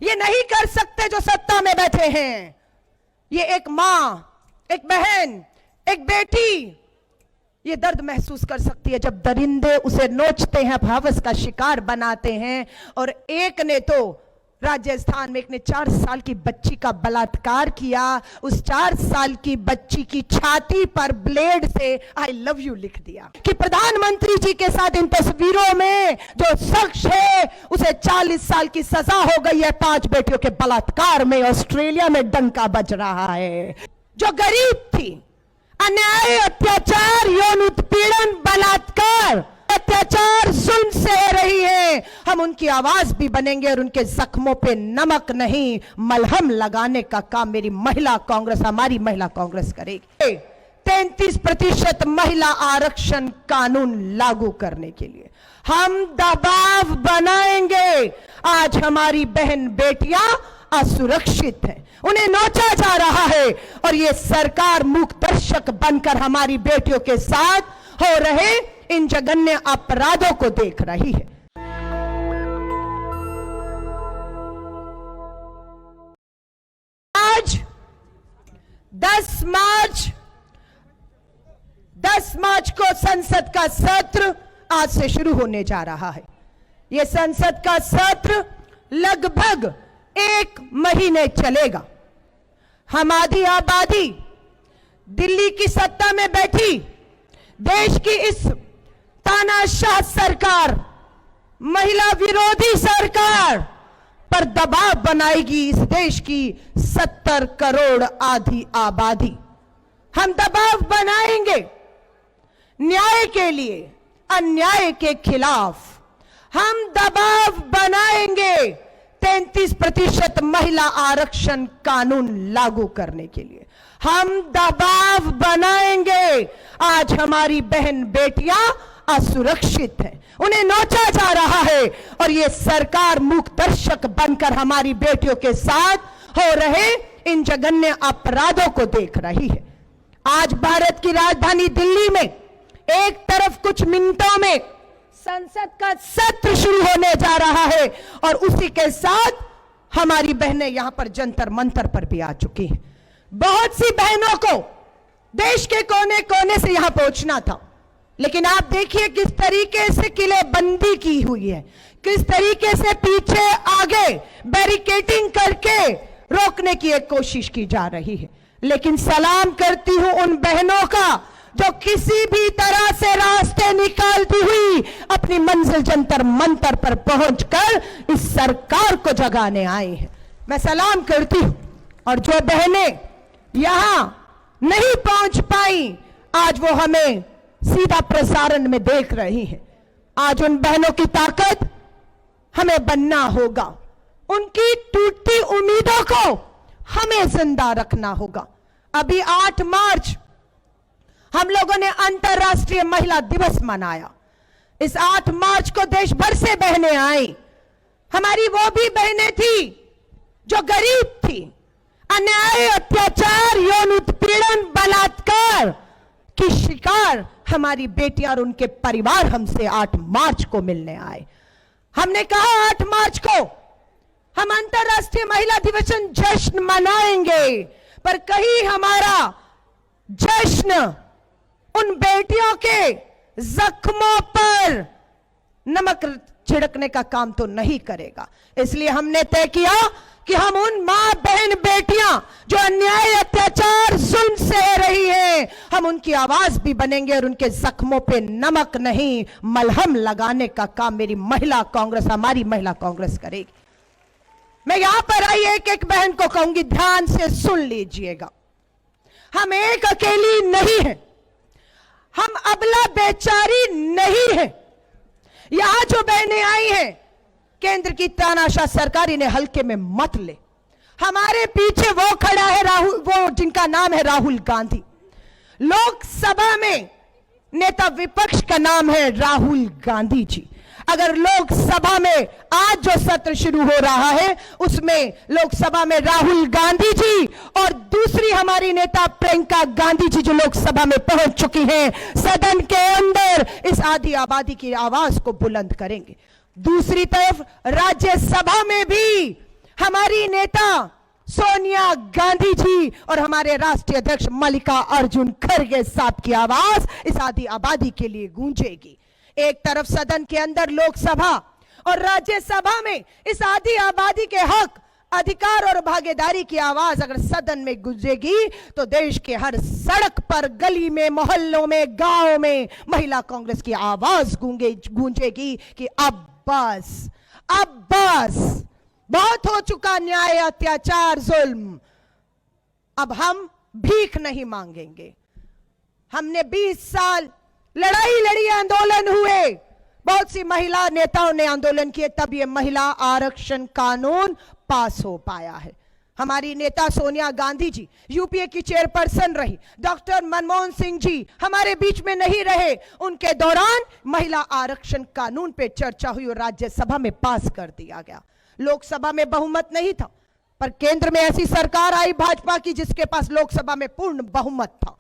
ये नहीं कर सकते जो सत्ता में बैठे हैं। ये एक मां, एक बहन, एक बेटी ये दर्द महसूस कर सकती है जब दरिंदे उसे नोचते हैं, हवस का शिकार बनाते हैं। और एक ने तो राजस्थान में एक ने 4 साल की बच्ची का बलात्कार किया। उस 4 साल की बच्ची की छाती पर ब्लेड से आई लव यू लिख दिया कि प्रधानमंत्री जी के साथ इन तस्वीरों में जो शख्स है उसे 40 साल की सजा हो गई है 5 बेटियों के बलात्कार में। ऑस्ट्रेलिया में डंका बज रहा है। जो गरीब थी, अन्याय, अत्याचार, यौन उत्पीड़न, बलात्कार, अत्याचार, जुल्म सह रही है, हम उनकी आवाज भी बनेंगे और उनके जख्मों पे नमक नहीं मलहम लगाने का काम मेरी महिला कांग्रेस, हमारी महिला कांग्रेस करेगी। 33% महिला आरक्षण कानून लागू करने के लिए हम दबाव बनाएंगे। आज हमारी बहन बेटियां असुरक्षित हैं, उन्हें नोचा जा रहा है और ये सरकार मूक दर्शक बनकर हमारी बेटियों के साथ हो रहे इन जघन्य अपराधों को देख रही है। आज 10 मार्च को संसद का सत्र आज से शुरू होने जा रहा है। यह संसद का सत्र लगभग 1 महीने चलेगा। हम आधी आबादी दिल्ली की सत्ता में बैठी देश की इस तानाशाह सरकार, महिला विरोधी सरकार पर दबाव बनाएगी। इस देश की 70 करोड़ आधी आबादी हम दबाव बनाएंगे न्याय के लिए, अन्याय के खिलाफ हम दबाव बनाएंगे 33% महिला आरक्षण कानून लागू करने के लिए हम दबाव बनाएंगे। आज हमारी बहन बेटियां असुरक्षित हैं, उन्हें नोचा जा रहा है और ये सरकार मूक दर्शक बनकर हमारी बेटियों के साथ हो रहे इन जघन्य अपराधों को देख रही है। आज भारत की राजधानी दिल्ली में एक तरफ कुछ मिनटों में संसद का सत्र शुरू होने जा रहा है और उसी के साथ हमारी बहनें यहां पर जंतर मंतर पर भी आ चुकी हैं। बहुत सी बहनों को देश के कोने कोने से यहां पहुंचना था, लेकिन आप देखिए किस तरीके से किलेबंदी की हुई है, किस तरीके से पीछे आगे बैरिकेडिंग करके रोकने की एक कोशिश की जा रही है। लेकिन सलाम करती हूं उन बहनों का जो किसी भी तरह से रास्ते निकालती हुई अपनी मंजिल जंतर मंतर पर पहुंचकर इस सरकार को जगाने आई है। मैं सलाम करती हूं। और जो बहनें यहां नहीं पहुंच पाई, आज वो हमें सीधा प्रसारण में देख रही हैं। आज उन बहनों की ताकत हमें बनना होगा, उनकी टूटती उम्मीदों को हमें जिंदा रखना होगा। अभी 8 मार्च हम लोगों ने अंतर्राष्ट्रीय महिला दिवस मनाया। इस 8 मार्च को देश भर से बहनें आई। हमारी वो भी बहनें थी जो गरीब थी, अन्याय, अत्याचार, यौन उत्पीड़न, बलात्कार की शिकार हमारी बेटियां और उनके परिवार हमसे 8 मार्च को मिलने आए। हमने कहा 8 मार्च को हम अंतर्राष्ट्रीय महिला दिवस जश्न मनाएंगे, पर कहीं हमारा जश्न उन बेटियों के जख्मों पर नमक छिड़कने का काम तो नहीं करेगा। इसलिए हमने तय किया कि हम उन मां बहन बेटियां जो अन्याय, अत्याचार, जुल्म सह रही हैं, हम उनकी आवाज भी बनेंगे और उनके जख्मों पे नमक नहीं मलहम लगाने का काम मेरी महिला कांग्रेस, हमारी महिला कांग्रेस करेगी। मैं यहां पर आई एक बहन को कहूंगी, ध्यान से सुन लीजिएगा। हम एक अकेली नहीं है, हम अबला बेचारी नहीं है। यहां जो बहनें आई हैं, केंद्र की तानाशाह सरकार इन्हें हल्के में मत ले। हमारे पीछे वो खड़ा है राहुल, वो जिनका नाम है राहुल गांधी। लोकसभा में नेता विपक्ष का नाम है राहुल गांधी जी। अगर लोकसभा में आज जो सत्र शुरू हो रहा है उसमें लोकसभा में राहुल गांधी जी और दूसरी हमारी नेता प्रियंका गांधी जी जो लोकसभा में पहुंच चुकी हैं, सदन के अंदर इस आधी आबादी की आवाज को बुलंद करेंगे। दूसरी तरफ राज्यसभा में भी हमारी नेता सोनिया गांधी जी और हमारे राष्ट्रीय अध्यक्ष मल्लिकार्जुन खड़गे साहब की आवाज इस आधी आबादी के लिए गूंजेगी। एक तरफ सदन के अंदर लोकसभा और राज्यसभा में इस आधी आबादी के हक, अधिकार और भागीदारी की आवाज अगर सदन में गूंजेगी तो देश के हर सड़क पर, गली में, मोहल्लों में, गांव में महिला कांग्रेस की आवाज गूंजेगी कि अब बस बहुत हो चुका न्याय, अत्याचार, जुल्म। अब हम भीख नहीं मांगेंगे। हमने 20 साल लड़ाई लड़ी, आंदोलन हुए, बहुत सी महिला नेताओं ने आंदोलन किए, तब ये महिला आरक्षण कानून पास हो पाया है। हमारी नेता सोनिया गांधी जी यूपीए की चेयरपर्सन रही, डॉक्टर मनमोहन सिंह जी हमारे बीच में नहीं रहे, उनके दौरान महिला आरक्षण कानून पे चर्चा हुई और राज्यसभा में पास कर दिया गया। लोकसभा में बहुमत नहीं था, पर केंद्र में ऐसी सरकार आई भाजपा की जिसके पास लोकसभा में पूर्ण बहुमत था।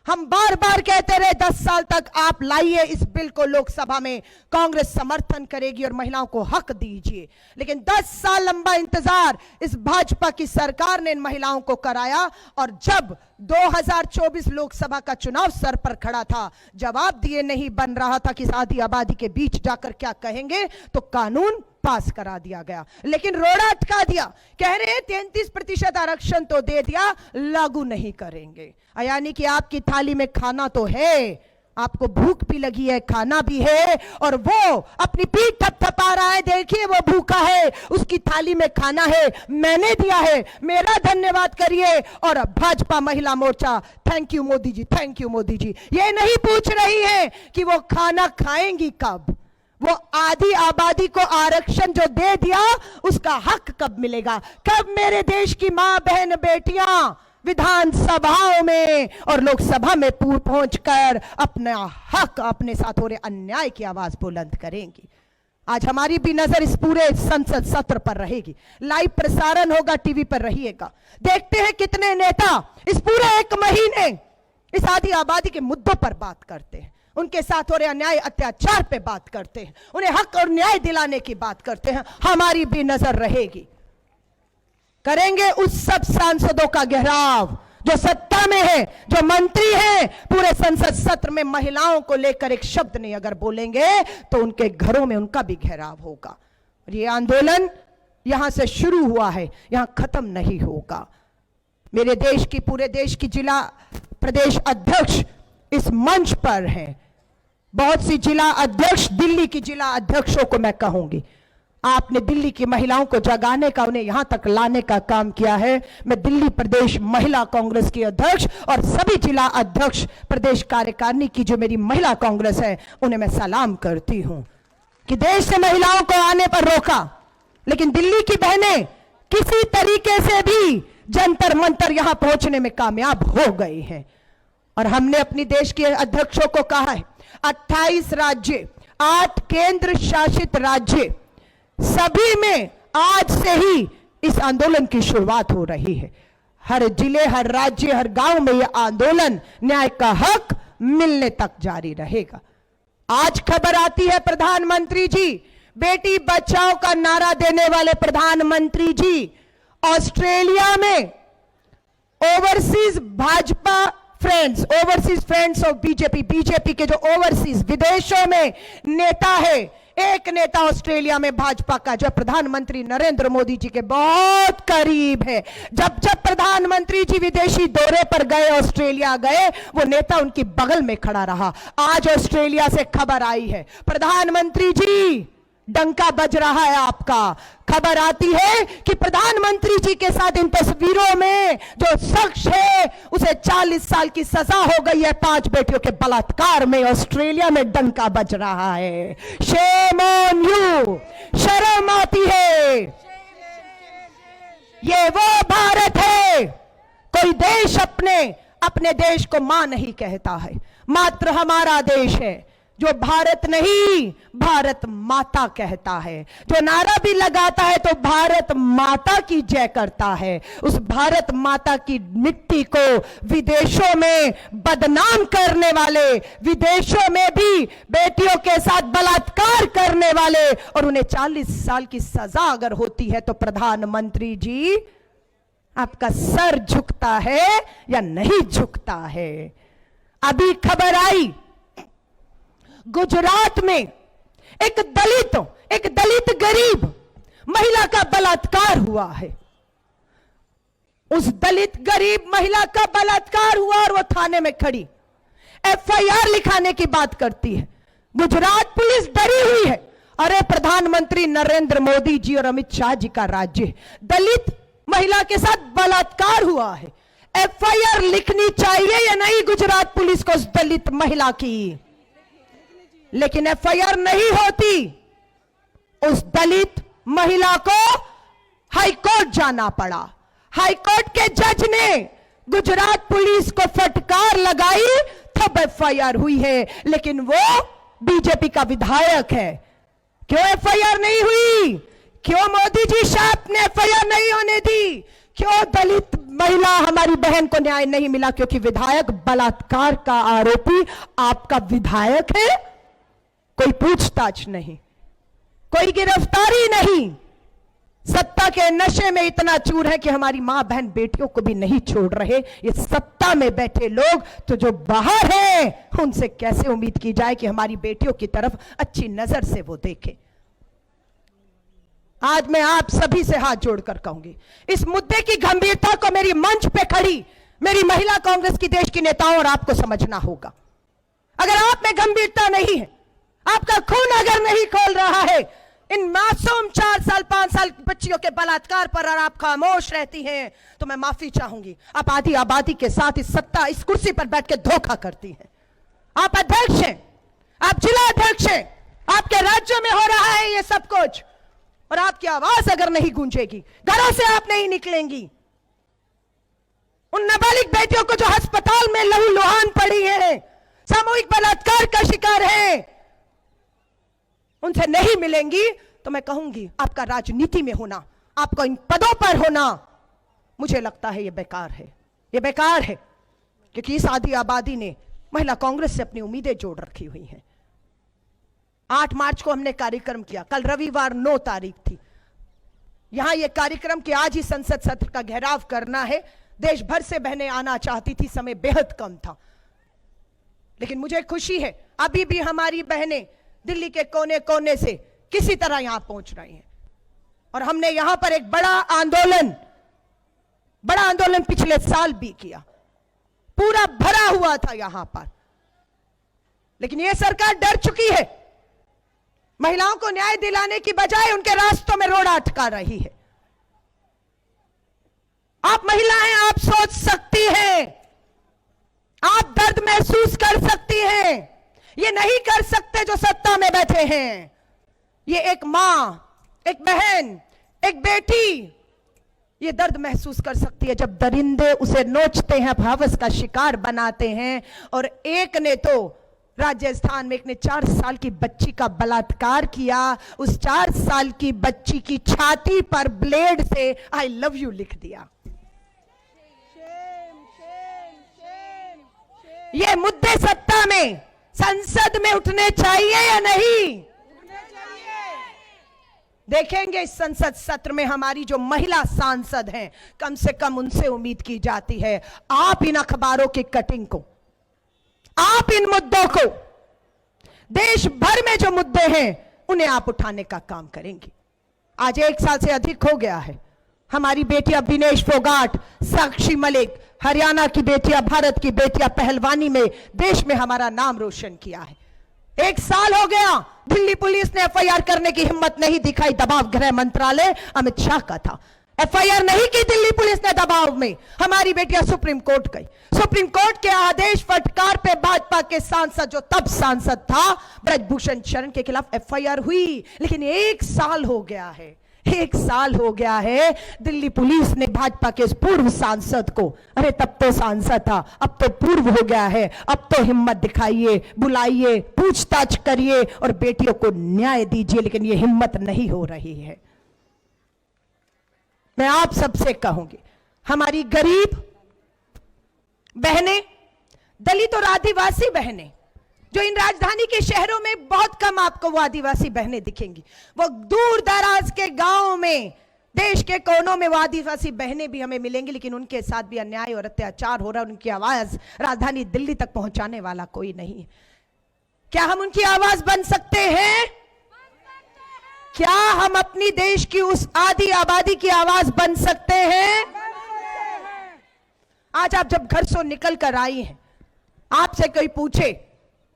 हम बार बार कहते रहे 10 साल तक आप लाइए इस बिल को लोकसभा में, कांग्रेस समर्थन करेगी और महिलाओं को हक दीजिए। लेकिन 10 साल लंबा इंतजार इस भाजपा की सरकार ने इन महिलाओं को कराया और जब 2024 लोकसभा का चुनाव सर पर खड़ा था, जवाब दिए नहीं बन रहा था कि आधी आबादी के बीच जाकर क्या कहेंगे, तो कानून पास करा दिया गया। लेकिन रोड़ा अटका दिया, कह रहे 33% आरक्षण तो दे दिया, लागू नहीं करेंगे। यानी कि आपकी थाली में खाना तो है, आपको भूख भी लगी है, खाना भी है, और वो अपनी पीठ थपथपा रहा है, देखिए वो भूखा है, उसकी थाली में खाना है, मैंने दिया है, मेरा धन्यवाद करिए। और भाजपा महिला मोर्चा thank you Modi ji, thank you Modi ji, ये नहीं पूछ रही है कि वो खाना खाएंगी कब, वो आधी आबादी को आरक्षण जो दे दिया उसका हक कब मिलेगा, कब मेरे देश की मां, बहन, बेटियां विधानसभाओं में और लोकसभा में पहुंचकर अपना हक, अपने साथ हो रहे अन्याय की आवाज बुलंद करेंगी। आज हमारी भी नजर इस पूरे संसद सत्र पर रहेगी, लाइव प्रसारण होगा, टीवी पर रहिएगा। देखते हैं कितने नेता इस पूरे 1 महीने इस आधी आबादी के मुद्दों पर बात करते हैं, उनके साथ हो रहे अन्याय, अत्याचार पे बात करते हैं, उन्हें हक और न्याय दिलाने की बात करते हैं। हमारी भी नजर रहेगी, करेंगे उस सब सांसदों का घेराव जो सत्ता में है, जो मंत्री हैं, पूरे संसद सत्र में महिलाओं को लेकर एक शब्द नहीं अगर बोलेंगे तो उनके घरों में उनका भी घेराव होगा। और ये आंदोलन यहां से शुरू हुआ है, यहां खत्म नहीं होगा। मेरे देश की, पूरे देश की जिला प्रदेश अध्यक्ष इस मंच पर हैं, बहुत सी जिला अध्यक्ष, दिल्ली की जिला अध्यक्षों को मैं कहूंगी, आपने दिल्ली की महिलाओं को जगाने का, उन्हें यहां तक लाने का काम किया है। मैं दिल्ली प्रदेश महिला कांग्रेस की अध्यक्ष और सभी जिला अध्यक्ष, प्रदेश कार्यकारिणी की जो मेरी महिला कांग्रेस है, उन्हें मैं सलाम करती हूं कि देश से महिलाओं को आने पर रोका, लेकिन दिल्ली की बहनें किसी तरीके से भी जंतर मंतर यहां पहुंचने में कामयाब हो गई हैं। और हमने अपनी देश के अध्यक्षों को कहा है 28 राज्य, 8 केंद्र शासित राज्य, सभी में आज से ही इस आंदोलन की शुरुआत हो रही है। हर जिले, हर राज्य, हर गांव में यह आंदोलन न्याय का हक मिलने तक जारी रहेगा। आज खबर आती है प्रधानमंत्री जी, बेटी बचाओ का नारा देने वाले प्रधानमंत्री जी ऑस्ट्रेलिया में overseas Bhajpa friends, overseas friends of BJP के जो ओवरसीज विदेशों में नेता है, एक नेता ऑस्ट्रेलिया में भाजपा का जो प्रधानमंत्री नरेंद्र मोदी जी के बहुत करीब है, जब प्रधानमंत्री जी विदेशी दौरे पर गए, ऑस्ट्रेलिया गए, वो नेता उनकी बगल में खड़ा रहा। आज ऑस्ट्रेलिया से खबर आई है, प्रधानमंत्री जी डंका बज रहा है आपका। खबर आती है कि प्रधानमंत्री जी के साथ इन तस्वीरों में जो शख्स है उसे 40 साल की सजा हो गई है 5 बेटियों के बलात्कार में। ऑस्ट्रेलिया में डंका बज रहा है। शेम ऑन यू, शर्म आती है। ये वो भारत है, कोई देश अपने देश को मां नहीं कहता है, मात्र हमारा देश है जो भारत नहीं भारत माता कहता है, जो नारा भी लगाता है तो भारत माता की जय करता है, उस भारत माता की मिट्टी को विदेशों में बदनाम करने वाले, विदेशों में भी बेटियों के साथ बलात्कार करने वाले, और उन्हें 40 साल की सजा अगर होती है तो प्रधानमंत्री जी आपका सर झुकता है या नहीं झुकता है? अभी खबर आई गुजरात में एक दलित गरीब महिला का बलात्कार हुआ है। उस दलित गरीब महिला का बलात्कार हुआ और वो थाने में खड़ी एफआईआर लिखाने की बात करती है। गुजरात पुलिस डरी हुई है। अरे प्रधानमंत्री नरेंद्र मोदी जी और अमित शाह जी का राज्य, दलित महिला के साथ बलात्कार हुआ है, एफआईआर लिखनी चाहिए या नहीं गुजरात पुलिस को उस दलित महिला की? लेकिन एफआईआर नहीं होती। उस दलित महिला को हाईकोर्ट जाना पड़ा। हाईकोर्ट के जज ने गुजरात पुलिस को फटकार लगाई, तब एफआईआर हुई है। लेकिन वो बीजेपी का विधायक है। क्यों एफआईआर नहीं हुई? क्यों मोदी जी साहब ने एफआईआर नहीं होने दी? क्यों दलित महिला हमारी बहन को न्याय नहीं मिला? क्योंकि विधायक बलात्कार का आरोपी आपका विधायक है। कोई पूछताछ नहीं, कोई गिरफ्तारी नहीं। सत्ता के नशे में इतना चूर है कि हमारी मां बहन बेटियों को भी नहीं छोड़ रहे। ये सत्ता में बैठे लोग तो जो बाहर हैं, उनसे कैसे उम्मीद की जाए कि हमारी बेटियों की तरफ अच्छी नजर से वो देखें? आज मैं आप सभी से हाथ जोड़कर कहूंगी, इस मुद्दे की गंभीरता को मेरी मंच पे खड़ी मेरी महिला कांग्रेस की देश की नेताओं और आपको समझना होगा। अगर आप में गंभीरता नहीं है, आपका खून अगर नहीं खोल रहा है इन मासूम 4 साल 5 साल बच्चियों के बलात्कार पर, और आप खामोश रहती हैं, तो मैं माफी चाहूंगी। आप आधी आबादी के साथ इस सत्ता, इस कुर्सी पर बैठ के धोखा करती हैं। आप अध्यक्ष हैं, आप जिला अध्यक्ष हैं, आपके राज्य में हो रहा है ये सब कुछ, और आपकी आवाज अगर नहीं गूंजेगी, घरों से आप नहीं निकलेंगी। उन नाबालिग बेटियों को जो अस्पताल में लहूलुहान पड़ी है, सामूहिक बलात्कार का शिकार है, उनसे नहीं मिलेंगी, तो मैं कहूंगी आपका राजनीति में होना, आपको इन पदों पर होना, मुझे लगता है ये बेकार है। ये बेकार है क्योंकि इस आधी आबादी ने महिला कांग्रेस से अपनी उम्मीदें जोड़ रखी हुई हैं। 8 मार्च को हमने कार्यक्रम किया, कल रविवार 9 तारीख थी। यहां यह कार्यक्रम कि आज ही संसद सत्र का घेराव करना है। देश भर से बहनें आना चाहती थी, समय बेहद कम था, लेकिन मुझे खुशी है अभी भी हमारी बहनें दिल्ली के कोने कोने से किसी तरह यहां पहुंच रही हैं। और हमने यहां पर एक बड़ा आंदोलन पिछले साल भी किया, पूरा भरा हुआ था यहां पर। लेकिन यह सरकार डर चुकी है, महिलाओं को न्याय दिलाने की बजाय उनके रास्तों में रोड़ा अटका रही है। आप महिलाएं, आप सोच सकती हैं, आप दर्द महसूस कर सकती हैं। ये नहीं कर सकते जो सत्ता में बैठे हैं। ये एक मां, एक बहन, एक बेटी ये दर्द महसूस कर सकती है जब दरिंदे उसे नोचते हैं, हवस का शिकार बनाते हैं। और एक ने तो राजस्थान में एक ने 4 साल की बच्ची का बलात्कार किया, उस 4 साल की बच्ची की छाती पर ब्लेड से आई लव यू लिख दिया। ये मुद्दे सत्ता में, संसद में उठने चाहिए या नहीं? देखेंगे इस संसद सत्र में हमारी जो महिला सांसद हैं, कम से कम उनसे उम्मीद की जाती है आप इन अखबारों की कटिंग को, आप इन मुद्दों को, देश भर में जो मुद्दे हैं उन्हें आप उठाने का काम करेंगी। आज 1 साल से अधिक हो गया है, हमारी बेटियां विनेश फोगाट, साक्षी मलिक, हरियाणा की बेटियां, भारत की बेटियां पहलवानी में देश में हमारा नाम रोशन किया है। 1 साल हो गया, दिल्ली पुलिस ने एफआईआर करने की हिम्मत नहीं दिखाई, दबाव गृह मंत्रालय अमित शाह का था। एफआईआर नहीं की दिल्ली पुलिस ने दबाव में, हमारी बेटियां सुप्रीम कोर्ट गई। सुप्रीम कोर्ट के आदेश फटकार पे भाजपा के सांसद, जो तब सांसद था ब्रजभूषण शरण के खिलाफ एफआईआर हुई। लेकिन 1 साल हो गया है, 1 साल हो गया है, दिल्ली पुलिस ने भाजपा के इस पूर्व सांसद को, अरे तब तो सांसद था, अब तो पूर्व हो गया है, अब तो हिम्मत दिखाइए, बुलाइए, पूछताछ करिए और बेटियों को न्याय दीजिए, लेकिन ये हिम्मत नहीं हो रही है। मैं आप सबसे कहूंगी, हमारी गरीब बहनें, दलित और आदिवासी बहनें, जो इन राजधानी के शहरों में बहुत कम आपको वो आदिवासी बहनें दिखेंगी, वो दूर दराज के गांवों में, देश के कोनों में वो आदिवासी बहनें भी हमें मिलेंगी, लेकिन उनके साथ भी अन्याय और अत्याचार हो रहा है। उनकी आवाज राजधानी दिल्ली तक पहुंचाने वाला कोई नहीं। क्या हम उनकी आवाज बन सकते हैं? क्या हम अपनी देश की उस आधी आबादी की आवाज बन सकते हैं? आज आप जब घर से निकल कर आई हैं, आपसे कोई पूछे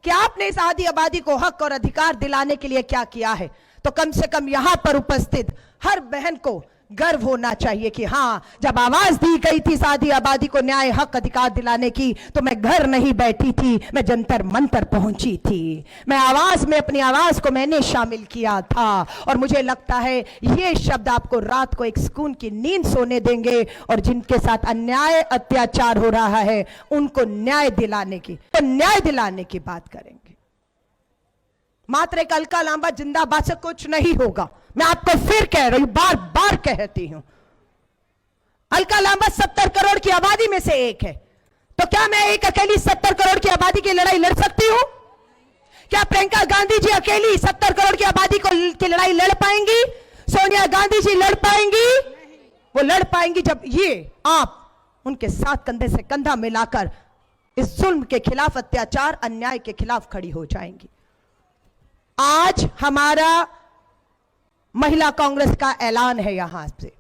कि आपने इस आधी आबादी को हक और अधिकार दिलाने के लिए क्या किया है, तो कम से कम यहां पर उपस्थित हर बहन को गर्व होना चाहिए कि हां, जब आवाज दी गई थी इस आधी आबादी को न्याय, हक, अधिकार दिलाने की, तो मैं घर नहीं बैठी थी, मैं जंतर मंतर पहुंची थी। मैं आवाज में, अपनी आवाज को मैंने शामिल किया था। और मुझे लगता है ये शब्द आपको रात को एक सुकून की नींद सोने देंगे, और जिनके साथ अन्याय, अत्याचार हो रहा है, उनको न्याय दिलाने की, तो न्याय दिलाने की बात करेंगे। मात्र एक अलका लांबा जिंदाबाद से कुछ नहीं होगा। मैं आपको फिर कह रही हूं, बार बार कहती हूं, अलका लांबा 70 करोड़ की आबादी में से एक है, तो क्या मैं एक अकेली 70 करोड़ की आबादी की लड़ाई लड़ सकती हूं? क्या प्रियंका गांधी जी अकेली 70 करोड़ की आबादी की लड़ाई लड़ पाएंगी? सोनिया गांधी जी लड़ पाएंगी? वो लड़ पाएंगी जब ये आप उनके साथ कंधे से कंधा मिलाकर इस जुल्म के खिलाफ, अत्याचार, अन्याय के खिलाफ खड़ी हो जाएंगी। आज हमारा महिला कांग्रेस का ऐलान है यहां से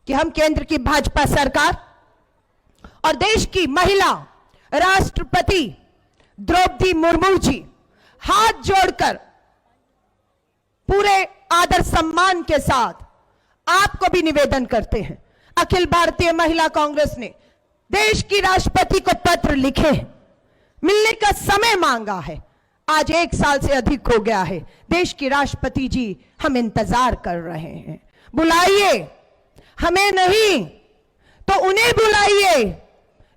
कि हम केंद्र की भाजपा सरकार और देश की महिला राष्ट्रपति द्रौपदी मुर्मू जी हाथ जोड़कर पूरे आदर सम्मान के साथ आपको भी निवेदन करते हैं। अखिल भारतीय महिला कांग्रेस ने देश की राष्ट्रपति को पत्र लिखे, मिलने का समय मांगा है। आज 1 साल से अधिक हो गया है। देश की राष्ट्रपति जी हम इंतजार कर रहे हैं। बुलाइए, हमें नहीं तो उन्हें बुलाइए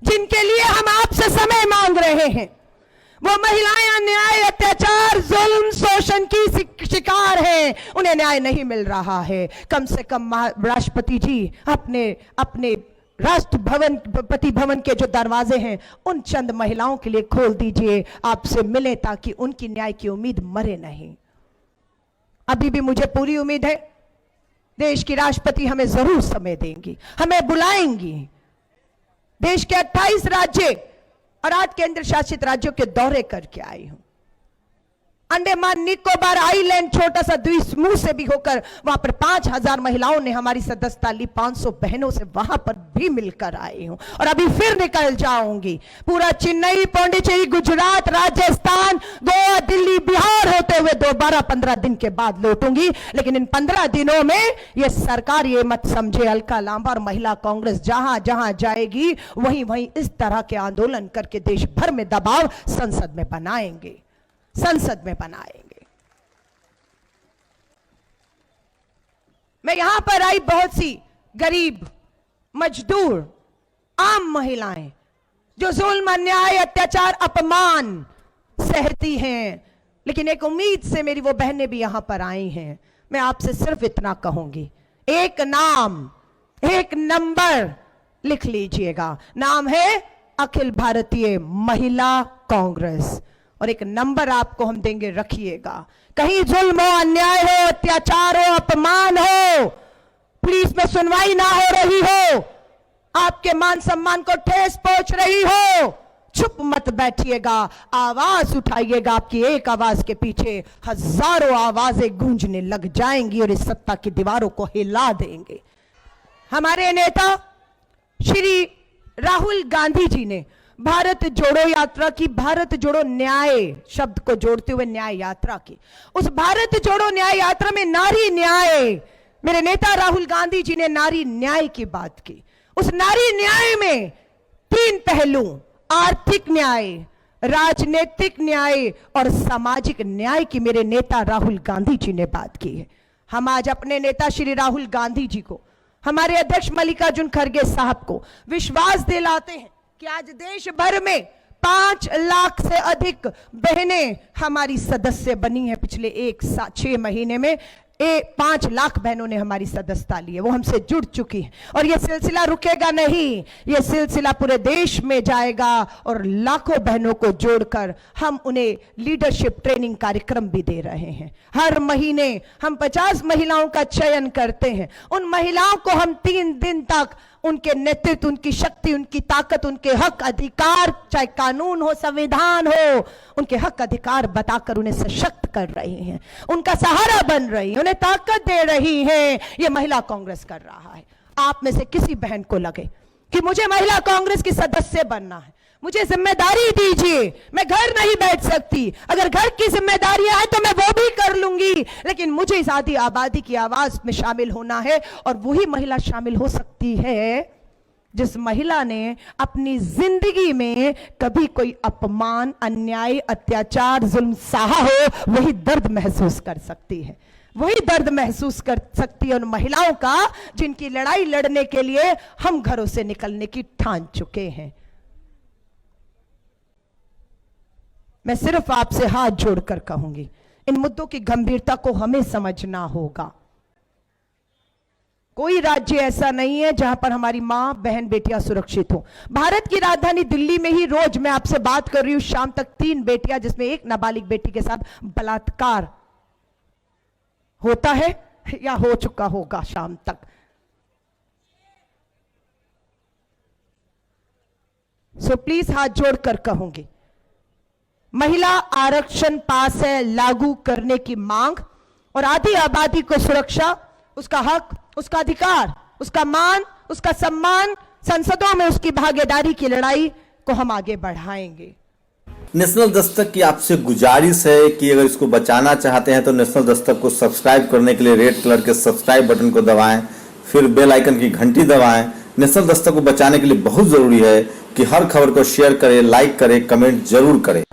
जिनके लिए हम आपसे समय मांग रहे हैं। वो महिलाएं अन्याय, अत्याचार, जुल्म, शोषण की शिकार हैं, उन्हें न्याय नहीं मिल रहा है। कम से कम राष्ट्रपति जी अपने राष्ट्रपति भवन के जो दरवाजे हैं उन चंद महिलाओं के लिए खोल दीजिए, आपसे मिले, ताकि उनकी न्याय की उम्मीद मरे नहीं। अभी भी मुझे पूरी उम्मीद है देश की राष्ट्रपति हमें जरूर समय देंगी, हमें बुलाएंगी। देश के 28 राज्य और 8 केंद्र शासित राज्यों के दौरे करके आई हूं। अंडमान निकोबार आइलैंड, छोटा सा द्वीप समूह से भी होकर वहां पर 5000 महिलाओं ने हमारी सदस्यता ली। 500 बहनों से वहां पर भी मिलकर आई हूं और अभी फिर निकल जाऊंगी। पूरा चेन्नई, पौंडीचेरी, गुजरात, राजस्थान, गोवा, दिल्ली, बिहार होते हुए दोबारा 15 दिन के बाद लौटूंगी। लेकिन इन 15 दिनों में ये सरकार ये मत समझे, अलका लांबा और महिला कांग्रेस जहां जहां जाएगी वहीं वहीं इस तरह के आंदोलन करके देश भर में दबाव संसद में बनाएंगे, संसद में बनाएंगे। मैं यहां पर आई, बहुत सी गरीब, मजदूर, आम महिलाएं जो जुल्म, अन्याय, अत्याचार, अपमान सहती हैं, लेकिन एक उम्मीद से मेरी वो बहनें भी यहां पर आई हैं। मैं आपसे सिर्फ इतना कहूंगी, एक नाम, एक नंबर लिख लीजिएगा। नाम है अखिल भारतीय महिला कांग्रेस, और एक नंबर आपको हम देंगे, रखिएगा। कहीं जुल्म हो, अन्याय हो, अत्याचार हो, अपमान हो, पुलिस में सुनवाई ना हो रही हो, आपके मान सम्मान को ठेस पहुंच रही हो, चुप मत बैठिएगा, आवाज उठाइएगा। आपकी एक आवाज के पीछे हजारों आवाजें गूंजने लग जाएंगी और इस सत्ता की दीवारों को हिला देंगे। हमारे नेता श्री राहुल गांधी जी ने भारत जोड़ो यात्रा की, भारत जोड़ो न्याय शब्द को जोड़ते हुए न्याय यात्रा की। उस भारत जोड़ो न्याय यात्रा में नारी न्याय, मेरे नेता राहुल गांधी जी ने नारी न्याय की बात की। उस नारी न्याय में 3 पहलू, आर्थिक न्याय, राजनीतिक न्याय और सामाजिक न्याय की मेरे नेता राहुल गांधी जी ने बात की है। हम आज अपने नेता श्री राहुल गांधी जी को, हमारे अध्यक्ष मल्लिकार्जुन खड़गे साहब को विश्वास दिलाते हैं कि आज देश भर में 5 लाख से अधिक बहनें हमारी सदस्य बनी हैं। पिछले 6 महीने में 5 लाख बहनों ने हमारी सदस्यता ली है, वो हमसे जुड़ चुकी है। और ये सिलसिला रुकेगा नहीं, ये सिलसिला पूरे देश में जाएगा और लाखों बहनों को जोड़कर हम उन्हें लीडरशिप ट्रेनिंग कार्यक्रम भी दे रहे हैं। हर महीने हम 50 महिलाओं का चयन करते हैं। उन महिलाओं को हम 3 दिन तक उनके नेतृत्व, उनकी शक्ति, उनकी ताकत, उनके हक अधिकार, चाहे कानून हो, संविधान हो, उनके हक अधिकार बताकर उन्हें सशक्त कर रही हैं, उनका सहारा बन रही हैं, उन्हें ताकत दे रही हैं। ये महिला कांग्रेस कर रहा है। आप में से किसी बहन को लगे कि मुझे महिला कांग्रेस की सदस्य बनना है, मुझे जिम्मेदारी दीजिए, मैं घर नहीं बैठ सकती, अगर घर की जिम्मेदारियां हैं तो मैं वो भी कर लूंगी, लेकिन मुझे इस आदि आबादी की आवाज में शामिल होना है। और वही महिला शामिल हो सकती है जिस महिला ने अपनी जिंदगी में कभी कोई अपमान, अन्याय, अत्याचार, जुल्म सहा हो, वही दर्द महसूस कर सकती है, वही दर्द महसूस कर सकती है उन महिलाओं का जिनकी लड़ाई लड़ने के लिए हम घरों से निकलने की ठान चुके हैं। मैं सिर्फ आपसे हाथ जोड़कर कहूंगी, इन मुद्दों की गंभीरता को हमें समझना होगा। कोई राज्य ऐसा नहीं है जहां पर हमारी मां, बहन, बेटियां सुरक्षित हो। भारत की राजधानी दिल्ली में ही रोज मैं आपसे बात कर रही हूं, शाम तक 3 बेटियां, जिसमें एक नाबालिग बेटी के साथ बलात्कार होता है या हो चुका होगा शाम तक। सो प्लीज हाथ जोड़कर कहूंगी, महिला आरक्षण पास है, लागू करने की मांग और आधी आबादी को सुरक्षा, उसका हक, उसका अधिकार, उसका मान, उसका सम्मान, संसदों में उसकी भागीदारी की लड़ाई को हम आगे बढ़ाएंगे। नेशनल दस्तक की आपसे गुजारिश है कि अगर इसको बचाना चाहते हैं तो नेशनल दस्तक को सब्सक्राइब करने के लिए रेड कलर के सब्सक्राइब बटन को दबाएं, फिर बेल आइकन की घंटी दबाएं। नेशनल दस्तक को बचाने के लिए बहुत जरूरी है कि हर खबर को शेयर करें, लाइक करें, कमेंट जरूर करें।